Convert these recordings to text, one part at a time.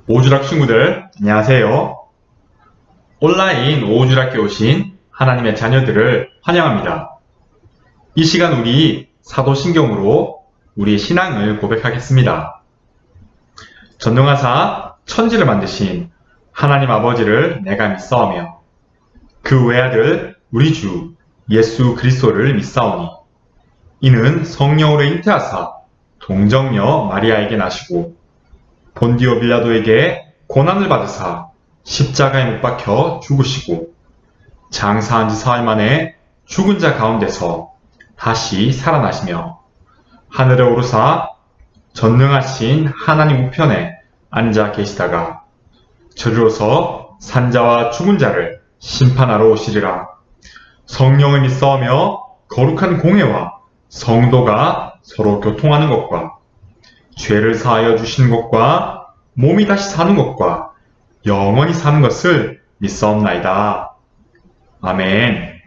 오주락 친구들, 안녕하세요. 온라인 오주락교에 오신 하나님의 자녀들을 환영합니다. 이 시간 우리 사도신경으로 우리 신앙을 고백하겠습니다. 전능하사 천지를 만드신 하나님 아버지를 내가 믿사오며 그 외아들 우리 주 예수 그리스도를 믿사오니 이는 성령으로 잉태하사 동정녀 마리아에게 나시고 본디오 빌라도에게 고난을 받으사 십자가에 못 박혀 죽으시고 장사한 지 사흘 만에 죽은 자 가운데서 다시 살아나시며 하늘에 오르사 전능하신 하나님 우편에 앉아 계시다가 저리로서 산자와 죽은 자를 심판하러 오시리라. 성령을 믿사오며 거룩한 공회와 성도가 서로 교통하는 것과 죄를 사하여 주시는 것과 몸이 다시 사는 것과 영원히 사는 것을 믿사옵나이다. 아멘.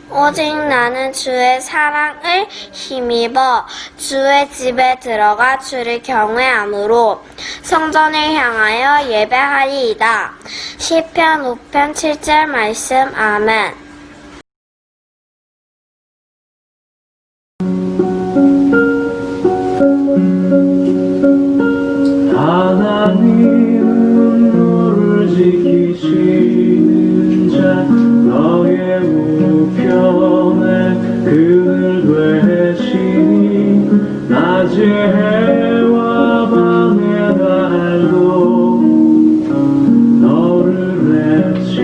오직 나는 주의 사랑을 힘입어 주의 집에 들어가 주를 경외함으로 성전을 향하여 예배하리이다. 시편 5편 7절 말씀. 아멘. 하나님은 너를 지키시는 자 너의 우편에 그늘 되시니 낮의 해와 밤의 달도 너를 잊지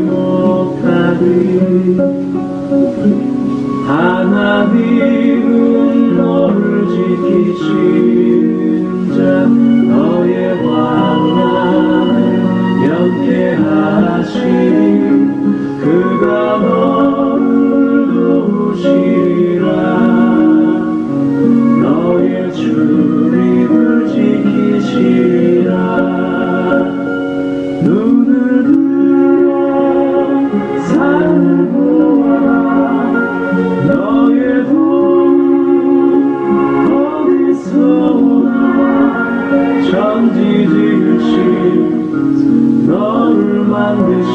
못하리. 하나님은 너를 지키시는 자 너의 광야에 영케하시니 그가 너를 도우시리라. 너의 출입을 지키시리라. 눈을 들어 산을 보아라. 너의 도움은 어디서 오나. 천지 지으신 너를 만드신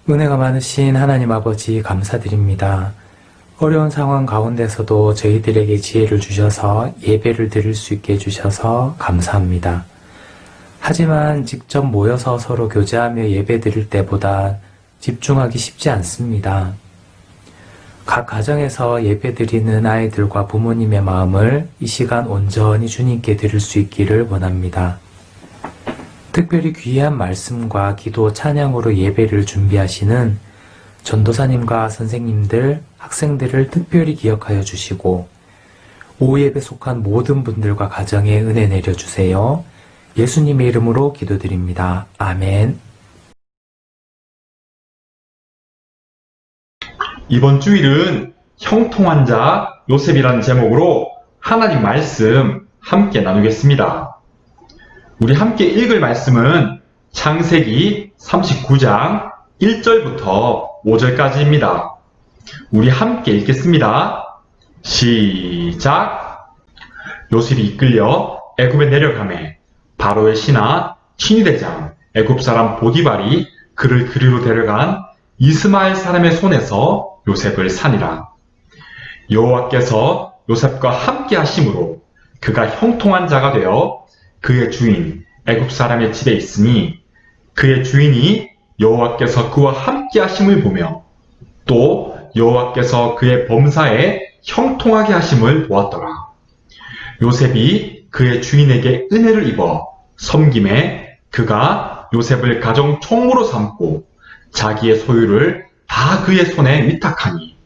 은혜가 많으신 하나님 아버지 감사드립니다. 어려운 상황 가운데서도 저희들에게 지혜를 주셔서 예배를 드릴 수 있게 해주셔서 감사합니다. 하지만 직접 모여서 서로 교제하며 예배 드릴 때보다 집중하기 쉽지 않습니다. 각 가정에서 예배 드리는 아이들과 부모님의 마음을 이 시간 온전히 주님께 드릴 수 있기를 원합니다. 특별히 귀한 말씀과 기도 찬양으로 예배를 준비하시는 전도사님과 선생님들, 학생들을 특별히 기억하여 주시고 오후 예배 속한 모든 분들과 가정에 은혜 내려주세요. 예수님의 이름으로 기도드립니다. 아멘. 이번 주일은 형통한 자 요셉이라는 제목으로 하나님 말씀 함께 나누겠습니다. 우리 함께 읽을 말씀은 창세기 39장 1절부터 5절까지입니다. 우리 함께 읽겠습니다. 시작! 요셉이 이끌려 애굽에 내려가매 바로의 신하 친위대장 애굽 사람 보디발이 그를 그리로 데려간 이스마엘 사람의 손에서 요셉을 산이라. 여호와께서 요셉과 함께 하심으로 그가 형통한 자가 되어 그의 주인 애굽 사람의 집에 있으니 그의 주인이 여호와께서 그와 함께 하심을 보며 또 여호와께서 그의 범사에 형통하게 하심을 보았더라. 요셉이 그의 주인에게 은혜를 입어 섬김에 그가 요셉을 가정 총무로 삼고 자기의 소유를 다 그의 손에 위탁하니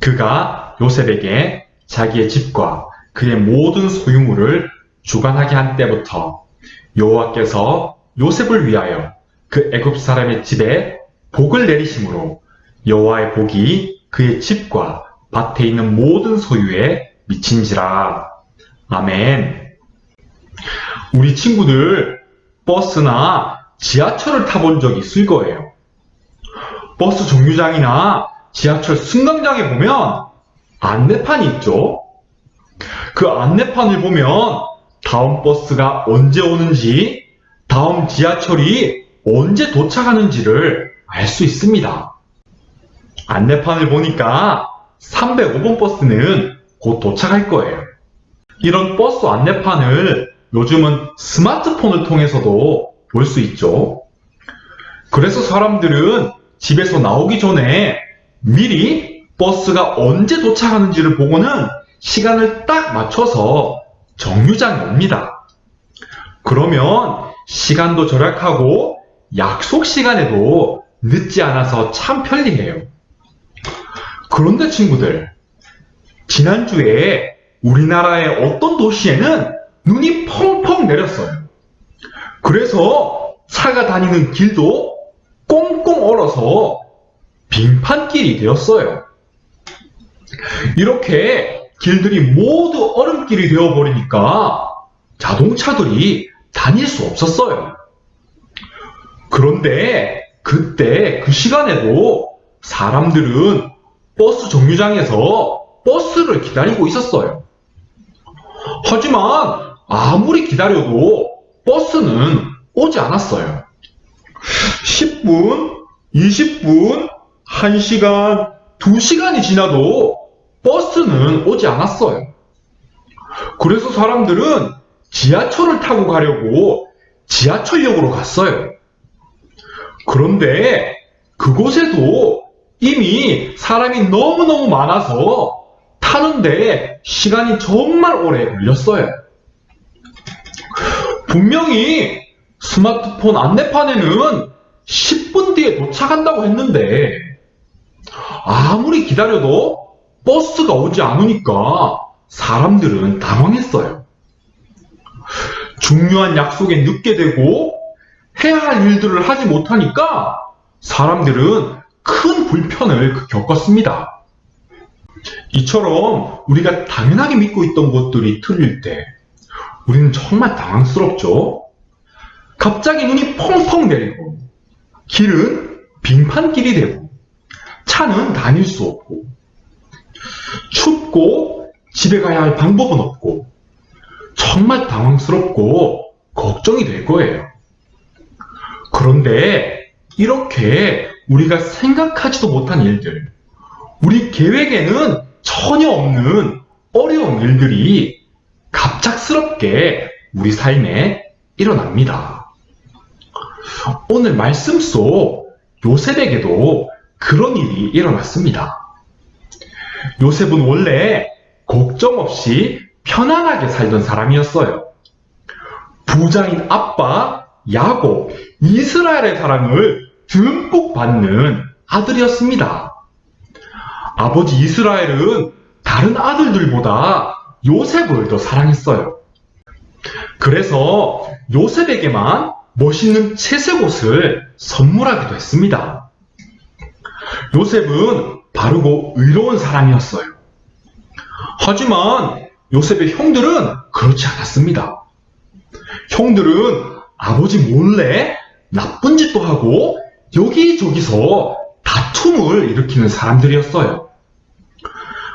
그가 요셉에게 자기의 집과 그의 모든 소유물을 주관하게 한 때부터 여호와께서 요셉을 위하여 그 애굽 사람의 집에 복을 내리심으로 여호와의 복이 그의 집과 밭에 있는 모든 소유에 미친지라. 아멘. 우리 친구들 버스나 지하철을 타본 적 있을 거예요. 버스 정류장이나 지하철 승강장에 보면 안내판이 있죠. 그 안내판을 보면 다음 버스가 언제 오는지, 다음 지하철이 언제 도착하는지를 알 수 있습니다. 안내판을 보니까 305번 버스는 곧 도착할 거예요. 이런 버스 안내판을 요즘은 스마트폰을 통해서도 볼 수 있죠. 그래서 사람들은 집에서 나오기 전에 미리 버스가 언제 도착하는지를 보고는 시간을 딱 맞춰서 정류장에 옵니다. 그러면 시간도 절약하고 약속 시간에도 늦지 않아서 참 편리해요. 그런데 친구들, 지난주에 우리나라의 어떤 도시에는 눈이 펑펑 내렸어요. 그래서 차가 다니는 길도 꽁꽁 얼어서 빙판길이 되었어요. 이렇게 길들이 모두 얼음길이 되어버리니까 자동차들이 다닐 수 없었어요. 그런데 그때 그 시간에도 사람들은 버스 정류장에서 버스를 기다리고 있었어요. 하지만 아무리 기다려도 버스는 오지 않았어요. 10분, 20분, 1시간, 2시간이 지나도 버스는 오지 않았어요. 그래서 사람들은 지하철을 타고 가려고 지하철역으로 갔어요. 그런데 그곳에도 이미 사람이 너무너무 많아서 타는데 시간이 정말 오래 걸렸어요. 분명히 스마트폰 안내판에는 10분 뒤에 도착한다고 했는데 아무리 기다려도 버스가 오지 않으니까 사람들은 당황했어요. 중요한 약속에 늦게 되고 해야 할 일들을 하지 못하니까 사람들은 큰 불편을 겪었습니다. 이처럼 우리가 당연하게 믿고 있던 것들이 틀릴 때 우리는 정말 당황스럽죠? 갑자기 눈이 펑펑 내리고 길은 빙판길이 되고 차는 다닐 수 없고 춥고 집에 가야 할 방법은 없고 정말 당황스럽고 걱정이 될 거예요. 그런데 이렇게 우리가 생각하지도 못한 일들, 우리 계획에는 전혀 없는 어려운 일들이 갑작스럽게 우리 삶에 일어납니다. 오늘 말씀 속 요셉에게도 그런 일이 일어났습니다. 요셉은 원래 걱정 없이 편안하게 살던 사람이었어요. 부자인 아빠 야곱, 이스라엘의 사랑을 듬뿍 받는 아들이었습니다. 아버지 이스라엘은 다른 아들들보다 요셉을 더 사랑했어요. 그래서 요셉에게만 멋있는 채색 옷을 선물하기도 했습니다. 요셉은 바르고 의로운 사람이었어요. 하지만 요셉의 형들은 그렇지 않았습니다. 형들은 아버지 몰래 나쁜 짓도 하고 여기저기서 다툼을 일으키는 사람들이었어요.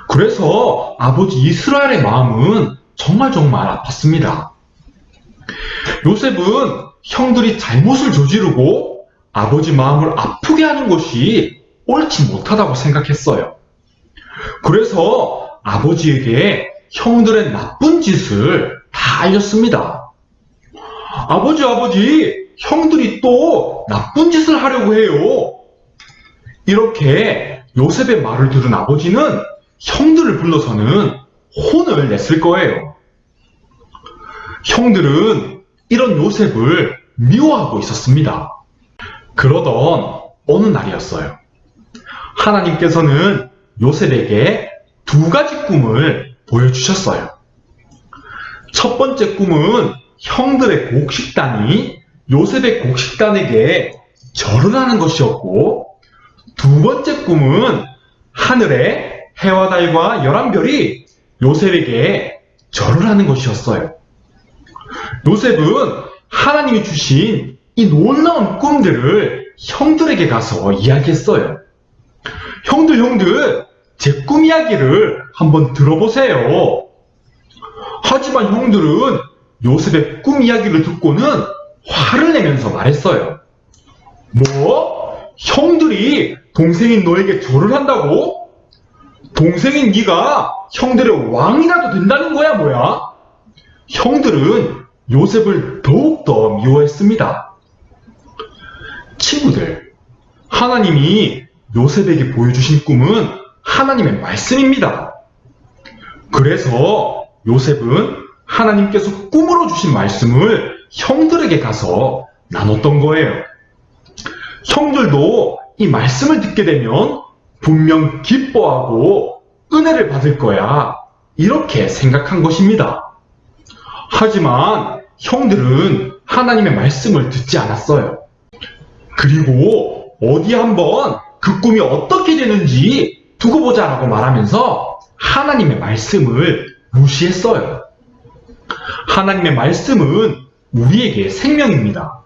그래서 아버지 이스라엘의 마음은 정말 아팠습니다. 요셉은 형들이 잘못을 저지르고 아버지 마음을 아프게 하는 것이 옳지 못하다고 생각했어요. 그래서 아버지에게 형들의 나쁜 짓을 다 알렸습니다. 아버지, 형들이 또 나쁜 짓을 하려고 해요. 이렇게 요셉의 말을 들은 아버지는 형들을 불러서는 혼을 냈을 거예요. 형들은 이런 요셉을 미워하고 있었습니다. 그러던 어느 날이었어요. 하나님께서는 요셉에게 두 가지 꿈을 보여주셨어요. 첫 번째 꿈은 형들의 곡식단이 요셉의 곡식단에게 절을 하는 것이었고, 두 번째 꿈은 하늘에 해와 달과 11별이 요셉에게 절을 하는 것이었어요. 요셉은 하나님이 주신 이 놀라운 꿈들을 형들에게 가서 이야기했어요. 형들, 제 꿈 이야기를 한번 들어보세요. 하지만 형들은 요셉의 꿈 이야기를 듣고는 화를 내면서 말했어요. 뭐? 형들이 동생인 너에게 절을 한다고? 동생인 네가 형들의 왕이라도 된다는 거야, 뭐야? 형들은 요셉을 더욱더 미워했습니다. 친구들, 하나님이 요셉에게 보여주신 꿈은 하나님의 말씀입니다. 그래서 요셉은 하나님께서 꿈으로 주신 말씀을 형들에게 가서 나눴던 거예요. 형들도 이 말씀을 듣게 되면 분명 기뻐하고 은혜를 받을 거야, 이렇게 생각한 것입니다. 하지만 형들은 하나님의 말씀을 듣지 않았어요. 그리고 어디 한번 그 꿈이 어떻게 되는지 두고 보자라고 말하면서 하나님의 말씀을 무시했어요. 하나님의 말씀은 우리에게 생명입니다.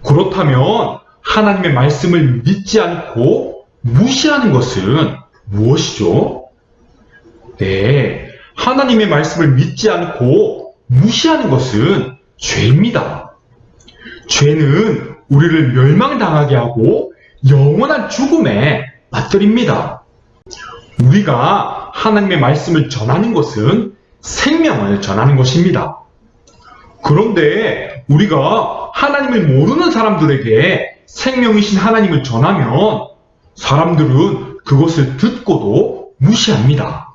그렇다면 하나님의 말씀을 믿지 않고 무시하는 것은 무엇이죠? 네, 하나님의 말씀을 믿지 않고 무시하는 것은 죄입니다. 죄는 우리를 멸망당하게 하고 영원한 죽음에 빠뜨립니다. 우리가 하나님의 말씀을 전하는 것은 생명을 전하는 것입니다. 그런데 우리가 하나님을 모르는 사람들에게 생명이신 하나님을 전하면 사람들은 그것을 듣고도 무시합니다.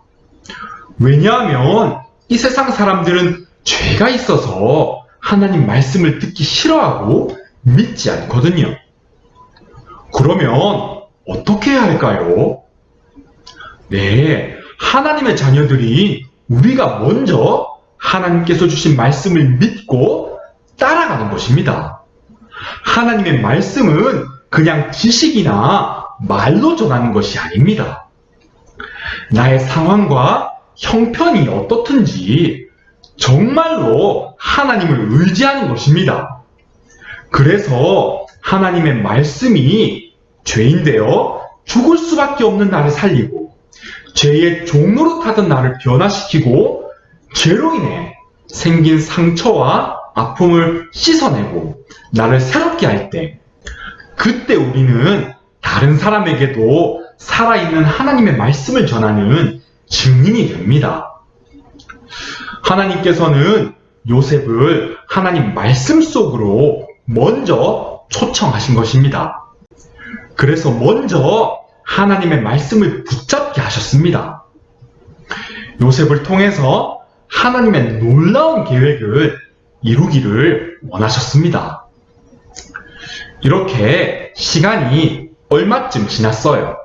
왜냐하면 이 세상 사람들은 죄가 있어서 하나님 말씀을 듣기 싫어하고 믿지 않거든요. 그러면 어떻게 해야 할까요? 네, 하나님의 자녀들인 우리가 먼저 하나님께서 주신 말씀을 믿고 따라가는 것입니다. 하나님의 말씀은 그냥 지식이나 말로 전하는 것이 아닙니다. 나의 상황과 형편이 어떻든지 정말로 하나님을 의지하는 것입니다. 그래서 하나님의 말씀이 죄인 되어 죽을 수밖에 없는 나를 살리고 죄의 종노릇하던 나를 변화시키고 죄로 인해 생긴 상처와 아픔을 씻어내고 나를 새롭게 할 때, 그때 우리는 다른 사람에게도 살아있는 하나님의 말씀을 전하는 증인이 됩니다. 하나님께서는 요셉을 하나님 말씀 속으로 먼저 초청하신 것입니다. 그래서 먼저 하나님의 말씀을 붙잡게 하셨습니다. 요셉을 통해서 하나님의 놀라운 계획을 이루기를 원하셨습니다. 이렇게 시간이 얼마쯤 지났어요.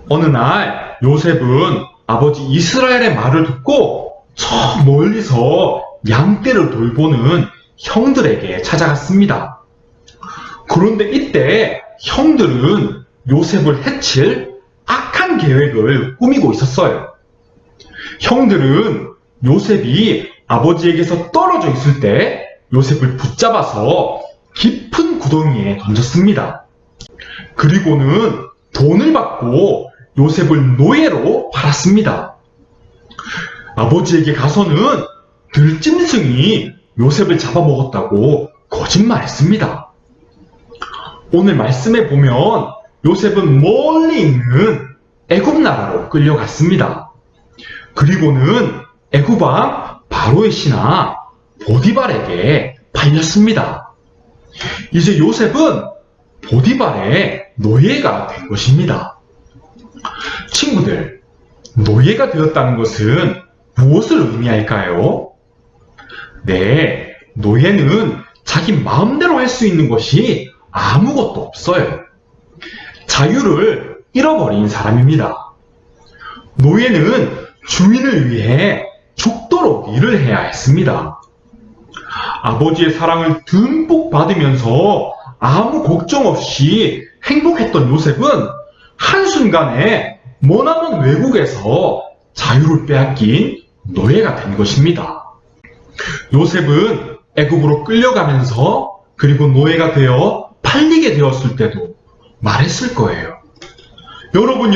어느 날 요셉은 아버지 이스라엘의 말을 듣고 저 멀리서 양떼를 돌보는 형들에게 찾아갔습니다. 그런데 이때 형들은 요셉을 해칠 악한 계획을 꾸미고 있었어요. 형들은 요셉이 아버지에게서 떨어져 있을 때 요셉을 붙잡아서 깊은 구덩이에 던졌습니다. 그리고는 돈을 받고 요셉을 노예로 팔았습니다. 아버지에게 가서는 들짐승이 요셉을 잡아먹었다고 거짓말했습니다. 오늘 말씀에 보면 요셉은 멀리 있는 애굽 나라로 끌려갔습니다. 그리고는 애굽 왕 바로의 신하 보디발에게 팔렸습니다. 이제 요셉은 보디발의 노예가 된 것입니다. 친구들, 노예가 되었다는 것은 무엇을 의미할까요? 네, 노예는 자기 마음대로 할 수 있는 것이 아무것도 없어요. 자유를 잃어버린 사람입니다. 노예는 주인을 위해 죽도록 일을 해야 했습니다. 아버지의 사랑을 듬뿍 받으면서 아무 걱정 없이 행복했던 요셉은 한순간에 머나먼 외국에서 자유를 빼앗긴 노예가 된 것입니다. 요셉은 애굽으로 끌려가면서 그리고 노예가 되어 팔리게 되었을 때도 말했을 거예요. 여러분,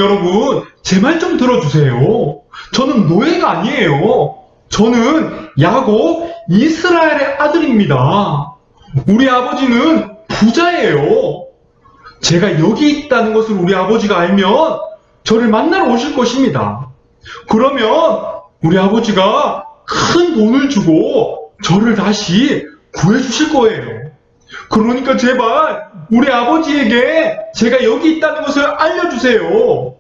제 말 좀 들어주세요. 저는 노예가 아니에요. 저는 야곱 이스라엘의 아들입니다. 우리 아버지는 부자예요. 제가 여기 있다는 것을 우리 아버지가 알면 저를 만나러 오실 것입니다. 그러면 우리 아버지가 큰 돈을 주고 저를 다시 구해주실 거예요. 그러니까 제발 우리 아버지에게 제가 여기 있다는 것을 알려주세요.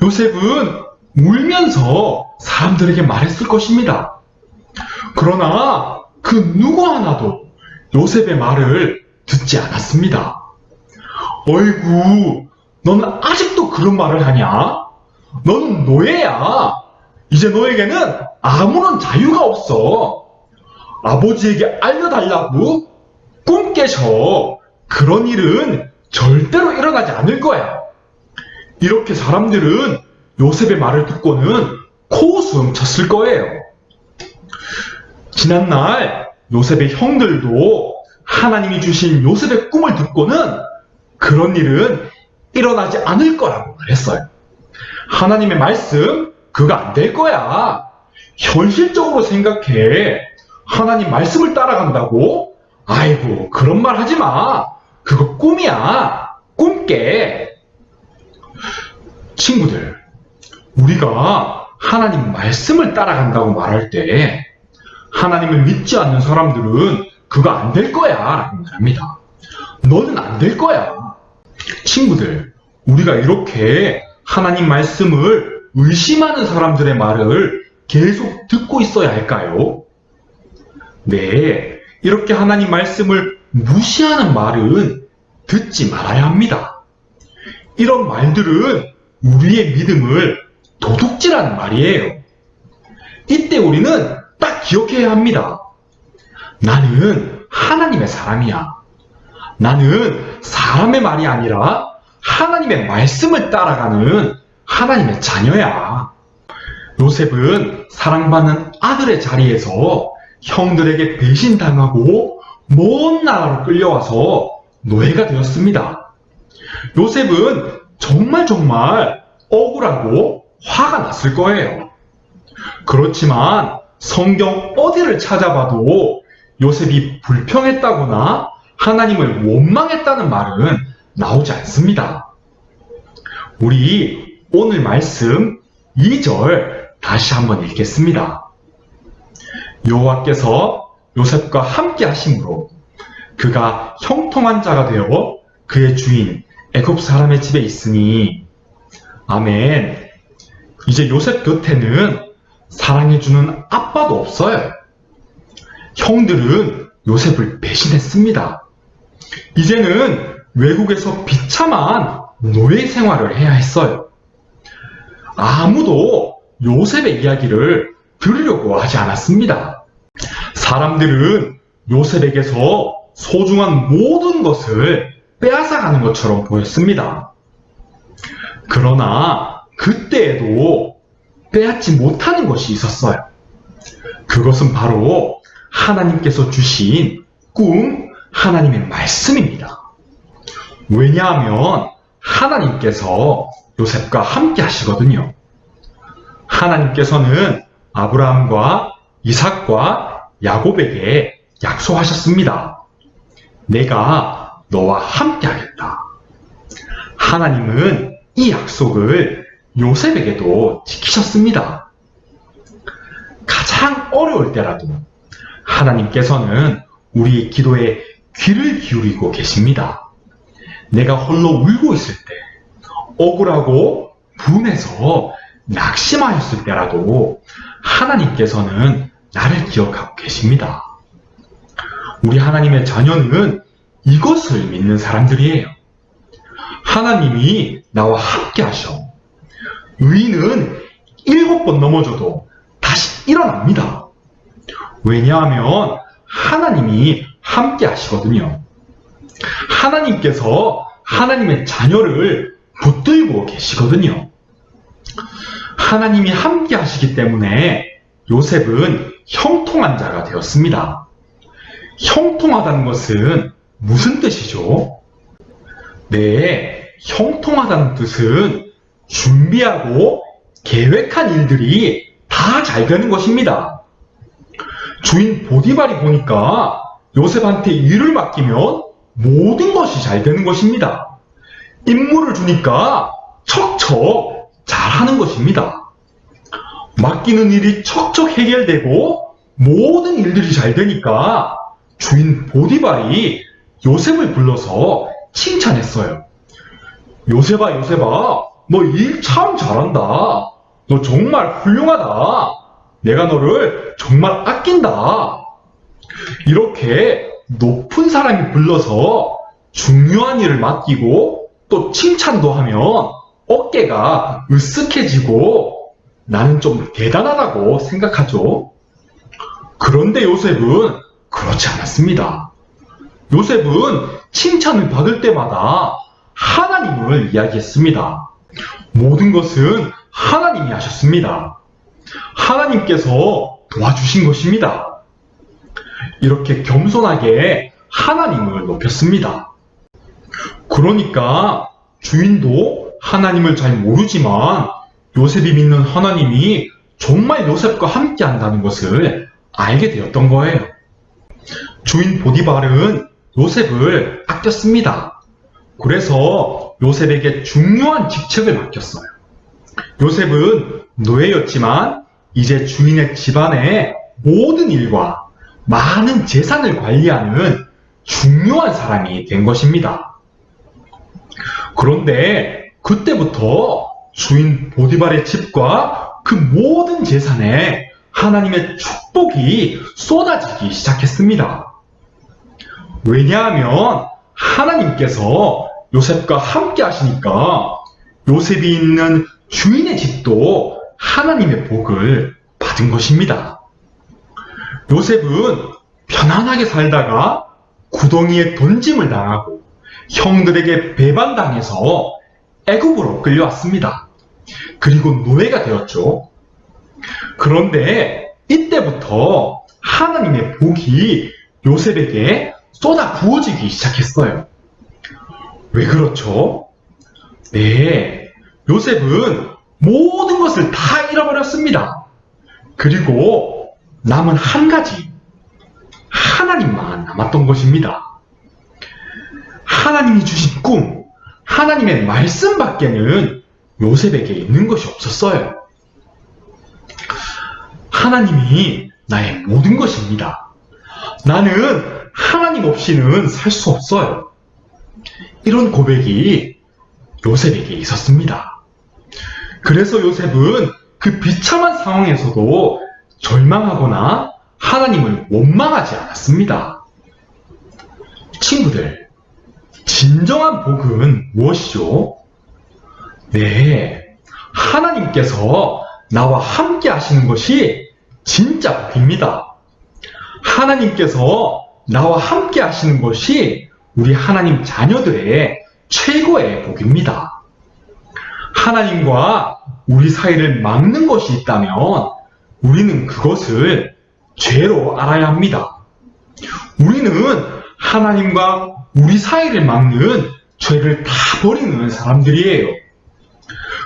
요셉은 울면서 사람들에게 말했을 것입니다. 그러나 그 누구 하나도 요셉의 말을 듣지 않았습니다. 어이구, 너는 아직도 그런 말을 하냐? 너는 노예야. 이제 너에게는 아무런 자유가 없어. 아버지에게 알려달라고? 꿈 깨셔. 그런 일은 절대로 일어나지 않을 거야. 이렇게 사람들은 요셉의 말을 듣고는 코웃음 쳤을 거예요. 지난날 요셉의 형들도 하나님이 주신 요셉의 꿈을 듣고는 그런 일은 일어나지 않을 거라고 말했어요. 하나님의 말씀, 그거 안 될 거야. 현실적으로 생각해. 하나님 말씀을 따라간다고? 아이고, 그런 말 하지 마. 그거 꿈이야. 꿈 깨. 친구들, 우리가 하나님 말씀을 따라간다고 말할 때 하나님을 믿지 않는 사람들은 그거 안 될 거야 라고 말합니다. 너는 안 될 거야. 친구들, 우리가 이렇게 하나님 말씀을 의심하는 사람들의 말을 계속 듣고 있어야 할까요? 네, 이렇게 하나님 말씀을 무시하는 말은 듣지 말아야 합니다. 이런 말들은 우리의 믿음을 도둑질하는 말이에요. 이때 우리는 딱 기억해야 합니다. 나는 하나님의 사람이야. 나는 사람의 말이 아니라 하나님의 말씀을 따라가는 하나님의 자녀야. 요셉은 사랑받는 아들의 자리에서 형들에게 배신당하고 먼 나라로 끌려와서 노예가 되었습니다. 요셉은 정말 억울하고 화가 났을 거예요. 그렇지만 성경 어디를 찾아봐도 요셉이 불평했다거나 하나님을 원망했다는 말은 나오지 않습니다. 우리 오늘 말씀 2절 다시 한번 읽겠습니다. 여호와께서 요셉과 함께 하심으로 그가 형통한 자가 되어 그의 주인 애굽 사람의 집에 있으니. 아멘. 이제 요셉 곁에는 사랑해주는 아빠도 없어요. 형들은 요셉을 배신했습니다. 이제는 외국에서 비참한 노예 생활을 해야 했어요. 아무도 요셉의 이야기를 들으려고 하지 않았습니다. 사람들은 요셉에게서 소중한 모든 것을 빼앗아가는 것처럼 보였습니다. 그러나 그때에도 빼앗지 못하는 것이 있었어요. 그것은 바로 하나님께서 주신 꿈, 하나님의 말씀입니다. 왜냐하면 하나님께서 요셉과 함께 하시거든요. 하나님께서는 아브라함과 이삭과 야곱에게 약속하셨습니다. 내가 너와 함께 하겠다. 하나님은 이 약속을 요셉에게도 지키셨습니다. 가장 어려울 때라도 하나님께서는 우리의 기도에 귀를 기울이고 계십니다. 내가 홀로 울고 있을 때, 억울하고 분해서 낙심하였을 때라도 하나님께서는 나를 기억하고 계십니다. 우리 하나님의 자녀는 이것을 믿는 사람들이에요. 하나님이 나와 함께 하셔. 의인은 7번 넘어져도 다시 일어납니다. 왜냐하면 하나님이 함께 하시거든요. 하나님께서 하나님의 자녀를 붙들고 계시거든요. 하나님이 함께 하시기 때문에 요셉은 형통한 자가 되었습니다. 형통하다는 것은 무슨 뜻이죠? 네, 형통하다는 뜻은 준비하고 계획한 일들이 다 잘 되는 것입니다. 주인 보디발이 보니까 요셉한테 일을 맡기면 모든 것이 잘 되는 것입니다. 임무를 주니까 척척 잘하는 것입니다. 맡기는 일이 척척 해결되고 모든 일들이 잘 되니까 주인 보디발이 요셉을 불러서 칭찬했어요. 요셉아, 요셉아, 너 일 참 잘한다. 너 정말 훌륭하다. 내가 너를 정말 아낀다. 이렇게 높은 사람이 불러서 중요한 일을 맡기고 또 칭찬도 하면 어깨가 으쓱해지고 나는 좀 대단하다고 생각하죠. 그런데 요셉은 그렇지 않았습니다. 요셉은 칭찬을 받을 때마다 하나님을 이야기했습니다. 모든 것은 하나님이 하셨습니다. 하나님께서 도와주신 것입니다. 이렇게 겸손하게 하나님을 높였습니다. 그러니까 주인도 하나님을 잘 모르지만 요셉이 믿는 하나님이 정말 요셉과 함께 한다는 것을 알게 되었던 거예요. 주인 보디발은 요셉을 아꼈습니다. 그래서 요셉에게 중요한 직책을 맡겼어요. 요셉은 노예였지만 이제 주인의 집안의 모든 일과 많은 재산을 관리하는 중요한 사람이 된 것입니다. 그런데 그때부터 주인 보디발의 집과 그 모든 재산에 하나님의 축복이 쏟아지기 시작했습니다. 왜냐하면 하나님께서 요셉과 함께 하시니까 요셉이 있는 주인의 집도 하나님의 복을 받은 것입니다. 요셉은 편안하게 살다가 구덩이에 던짐을 당하고 형들에게 배반당해서 애굽으로 끌려왔습니다. 그리고 노예가 되었죠. 그런데 이때부터 하나님의 복이 요셉에게 쏟아 부어지기 시작했어요. 왜 그렇죠? 네, 요셉은 모든 것을 다 잃어버렸습니다. 그리고 남은 한 가지, 하나님만 남았던 것입니다. 하나님이 주신 꿈, 하나님의 말씀밖에는 요셉에게 있는 것이 없었어요. 하나님이 나의 모든 것입니다. 나는 하나님 없이는 살 수 없어요. 이런 고백이 요셉에게 있었습니다. 그래서 요셉은 그 비참한 상황에서도 절망하거나 하나님을 원망하지 않았습니다. 친구들, 진정한 복은 무엇이죠? 네, 하나님께서 나와 함께 하시는 것이 진짜 복입니다. 하나님께서 나와 함께 하시는 것이 우리 하나님 자녀들의 최고의 복입니다. 하나님과 우리 사이를 막는 것이 있다면 우리는 그것을 죄로 알아야 합니다. 우리는 하나님과 우리 사이를 막는 죄를 다 버리는 사람들이에요.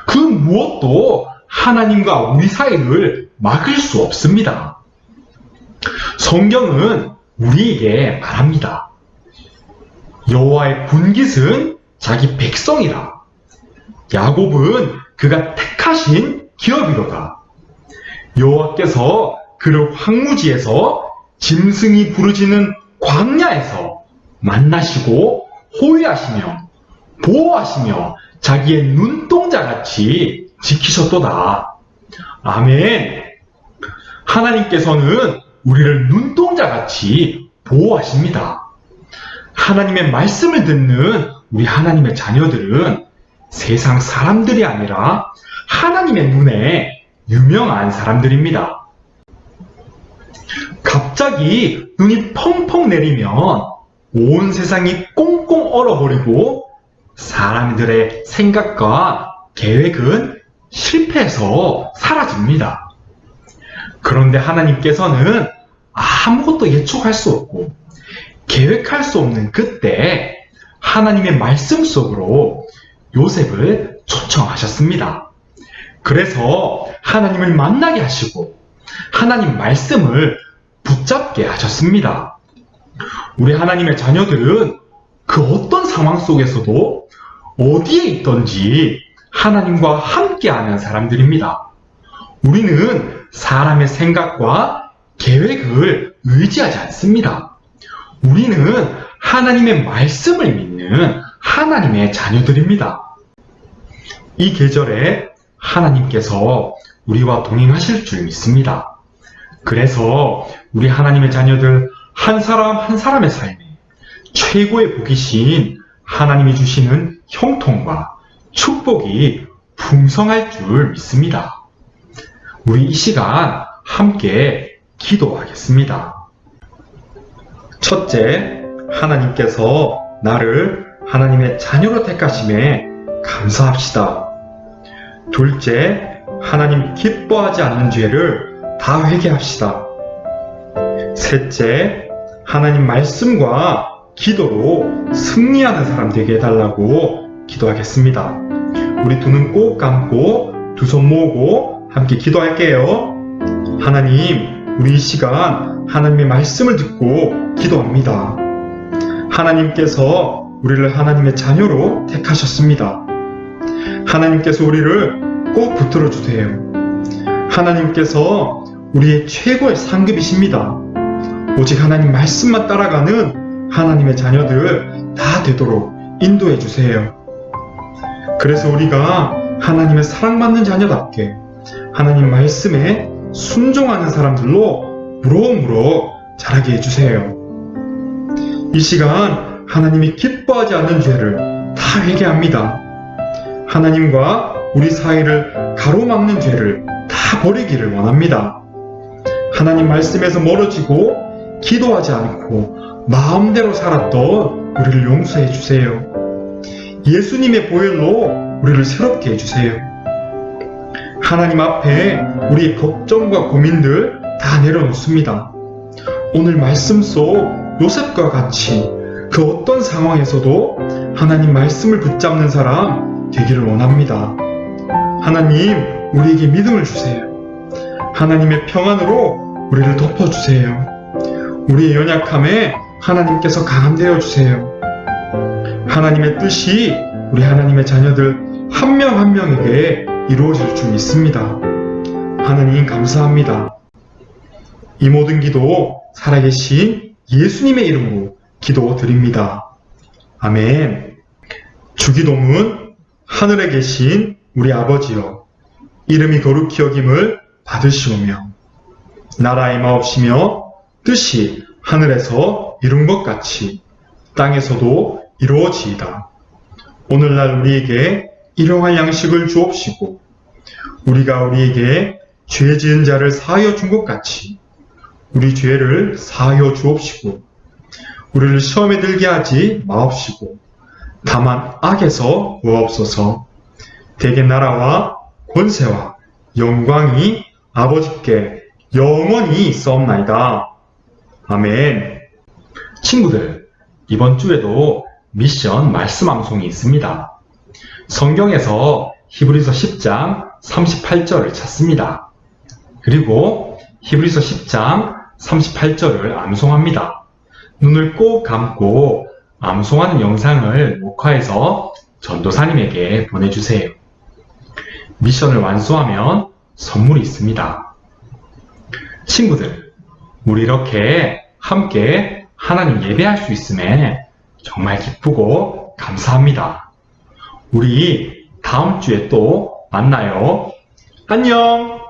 그 무엇도 하나님과 우리 사이를 막을 수 없습니다. 성경은 우리에게 말합니다. 여호와의 분깃은 자기 백성이라. 야곱은 그가 택하신 기업이로다. 여호와께서 그를 황무지에서 짐승이 부르짖는 광야에서 만나시고 호위하시며 보호하시며 자기의 눈동자같이 지키셨도다. 아멘. 하나님께서는 우리를 눈동자같이 보호하십니다. 하나님의 말씀을 듣는 우리 하나님의 자녀들은 세상 사람들이 아니라 하나님의 눈에 유명한 사람들입니다. 갑자기 눈이 펑펑 내리면 온 세상이 꽁꽁 얼어버리고 사람들의 생각과 계획은 실패해서 사라집니다. 그런데 하나님께서는 아무것도 예측할 수 없고 계획할 수 없는 그때 하나님의 말씀 속으로 요셉을 초청하셨습니다. 그래서 하나님을 만나게 하시고 하나님 말씀을 붙잡게 하셨습니다. 우리 하나님의 자녀들은 그 어떤 상황 속에서도 어디에 있든지 하나님과 함께하는 사람들입니다. 우리는 사람의 생각과 계획을 의지하지 않습니다. 우리는 하나님의 말씀을 믿는 하나님의 자녀들입니다. 이 계절에 하나님께서 우리와 동행하실 줄 믿습니다. 그래서 우리 하나님의 자녀들 한 사람 한 사람의 삶에 최고의 복이신 하나님이 주시는 형통과 축복이 풍성할 줄 믿습니다. 우리 이 시간 함께 기도하겠습니다. 첫째, 하나님께서 나를 하나님의 자녀로 택하심에 감사합시다. 둘째, 하나님 기뻐하지 않는 죄를 다 회개합시다. 셋째, 하나님 말씀과 기도로 승리하는 사람 되게 해달라고 기도하겠습니다. 우리 두 눈 꼭 감고 두 손 모으고 함께 기도할게요. 하나님, 우리 이 시간 하나님의 말씀을 듣고 기도합니다. 하나님께서 우리를 하나님의 자녀로 택하셨습니다. 하나님께서 우리를 꼭 붙들어 주세요. 하나님께서 우리의 최고의 상급이십니다. 오직 하나님 말씀만 따라가는 하나님의 자녀들 다 되도록 인도해 주세요. 그래서 우리가 하나님의 사랑받는 자녀답게 하나님 말씀에 순종하는 사람들로 무럭무럭 자라게 해주세요. 이 시간 하나님이 기뻐하지 않는 죄를 다 회개합니다. 하나님과 우리 사이를 가로막는 죄를 다 버리기를 원합니다. 하나님 말씀에서 멀어지고 기도하지 않고 마음대로 살았던 우리를 용서해 주세요. 예수님의 보혈로 우리를 새롭게 해주세요. 하나님 앞에 우리의 걱정과 고민들 다 내려놓습니다. 오늘 말씀 속 요셉과 같이 그 어떤 상황에서도 하나님 말씀을 붙잡는 사람 되기를 원합니다. 하나님, 우리에게 믿음을 주세요. 하나님의 평안으로 우리를 덮어주세요. 우리의 연약함에 하나님께서 강함되어 주세요. 하나님의 뜻이 우리 하나님의 자녀들 한 명 한 명에게 이루어질 줄 믿습니다. 하나님 감사합니다. 이 모든 기도 살아계신 예수님의 이름으로 기도드립니다. 아멘. 주기도문. 하늘에 계신 우리 아버지여, 이름이 거룩히 여김을 받으시오며 나라의 마옵시며 뜻이 하늘에서 이룬 것 같이 땅에서도 이루어지이다. 오늘날 우리에게 일용할 양식을 주옵시고 우리가 우리에게 죄 지은 자를 사하여 준 것 같이 우리 죄를 사하여 주옵시고 우리를 시험에 들게 하지 마옵시고 다만 악에서 구하옵소서. 대개 나라와 권세와 영광이 아버지께 영원히 있사옵나이다. 아멘. 친구들, 이번 주에도 미션 말씀 암송이 있습니다. 성경에서 히브리서 10장 38절을 찾습니다. 그리고 히브리서 10장 38절을 암송합니다. 눈을 꼭 감고 암송하는 영상을 녹화해서 전도사님에게 보내주세요. 미션을 완수하면 선물이 있습니다. 친구들, 우리 이렇게 함께 하나님 예배할 수 있음에 정말 기쁘고 감사합니다. 우리 다음 주에 또 만나요. 안녕!